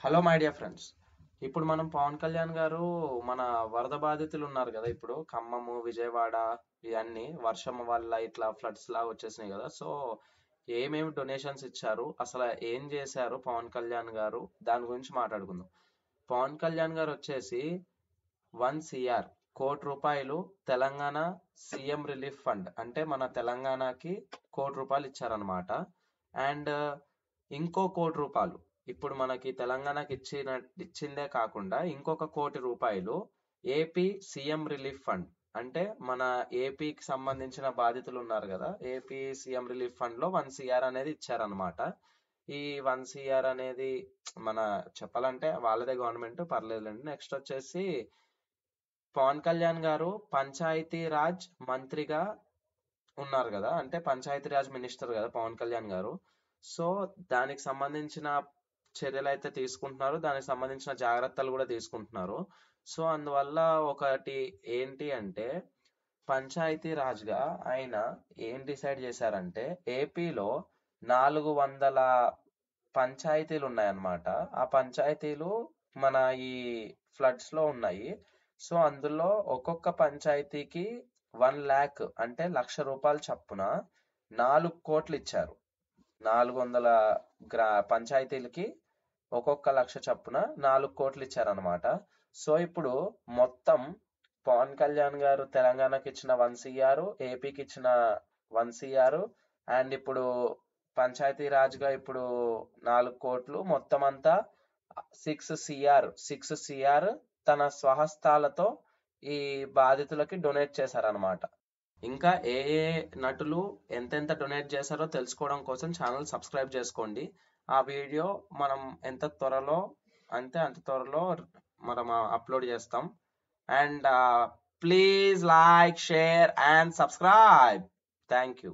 Hello my dear friends. ఇప్పుడు మనం పవన్ కళ్యాణ్ గారు మన వరద బాధితులు ఉన్నారు కదా. ఇప్పుడు ఖమ్మము, విజయవాడ ఇవన్నీ వర్షం వల్ల ఇట్లా ఫ్లడ్స్ లాగా వచ్చేసినాయి కదా. సో ఏమేమి డొనేషన్స్ ఇచ్చారు, అసలు ఏం చేశారు పవన్ కళ్యాణ్ గారు, దాని గురించి మాట్లాడుకుందాం. పవన్ కళ్యాణ్ గారు వచ్చేసి 1 CR కోటి రూపాయలు తెలంగాణ సీఎం రిలీఫ్ ఫండ్ అంటే మన తెలంగాణకి కోటి రూపాయలు ఇచ్చారనమాట. అండ్ ఇంకో కోటి రూపాయలు ఇప్పుడు మనకి తెలంగాణకి ఇచ్చిందే కాకుండా ఇంకొక కోటి రూపాయలు ఏపీ సీఎం రిలీఫ్ ఫండ్ అంటే మన ఏపీకి సంబంధించిన బాధితులు ఉన్నారు కదా, ఏపీ సీఎం రిలీఫ్ ఫండ్ లో 1 CR అనేది ఇచ్చారనమాట. ఈ 1 CR అనేది మన చెప్పాలంటే వాళ్ళదే గవర్నమెంట్, పర్లేదులేండి. నెక్స్ట్ వచ్చేసి పవన్ కళ్యాణ్ గారు పంచాయతీ రాజ్ మంత్రిగా ఉన్నారు కదా, అంటే పంచాయతీ రాజ్ మినిస్టర్ కదా పవన్ కళ్యాణ్ గారు. సో దానికి సంబంధించిన చర్యలు అయితే తీసుకుంటున్నారు, దానికి సంబంధించిన జాగ్రత్తలు కూడా తీసుకుంటున్నారు. సో అందువల్ల ఒకటి ఏంటి అంటే పంచాయతీ రాజ్గా ఆయన ఏం డిసైడ్ చేశారంటే ఏపీలో 400 పంచాయతీలు ఉన్నాయన్నమాట. ఆ పంచాయతీలు మన ఈ ఫ్లడ్స్ లో ఉన్నాయి. సో అందులో ఒక్కొక్క పంచాయతీకి 1 lakh అంటే 1,00,000 రూపాయలు చప్పున 4 కోట్లు ఇచ్చారు. 400 పంచాయతీలకి ఒక్కొక్క 1,00,000 చప్పున 4 కోట్లు ఇచ్చారనమాట. సో ఇప్పుడు మొత్తం పవన్ కళ్యాణ్ గారు తెలంగాణకి ఇచ్చిన 1 CR, ఏపీకి ఇచ్చిన 1 CR, అండ్ ఇప్పుడు పంచాయతీ రాజ్గా ఇప్పుడు 4 కోట్లు, మొత్తం అంతా 6 CR తన స్వహస్తాలతో ఈ బాధితులకి డొనేట్ చేశారనమాట. ఇంకా ఏ ఏ నటులు ఎంతెంత డొనేట్ చేశారో తెలుసుకోవడం కోసం ఛానల్ సబ్స్క్రైబ్ చేసుకోండి. ఆ వీడియో మనం అంత త్వరలో మనం అప్లోడ్ చేస్తాం. And please like, share and subscribe. Thank you.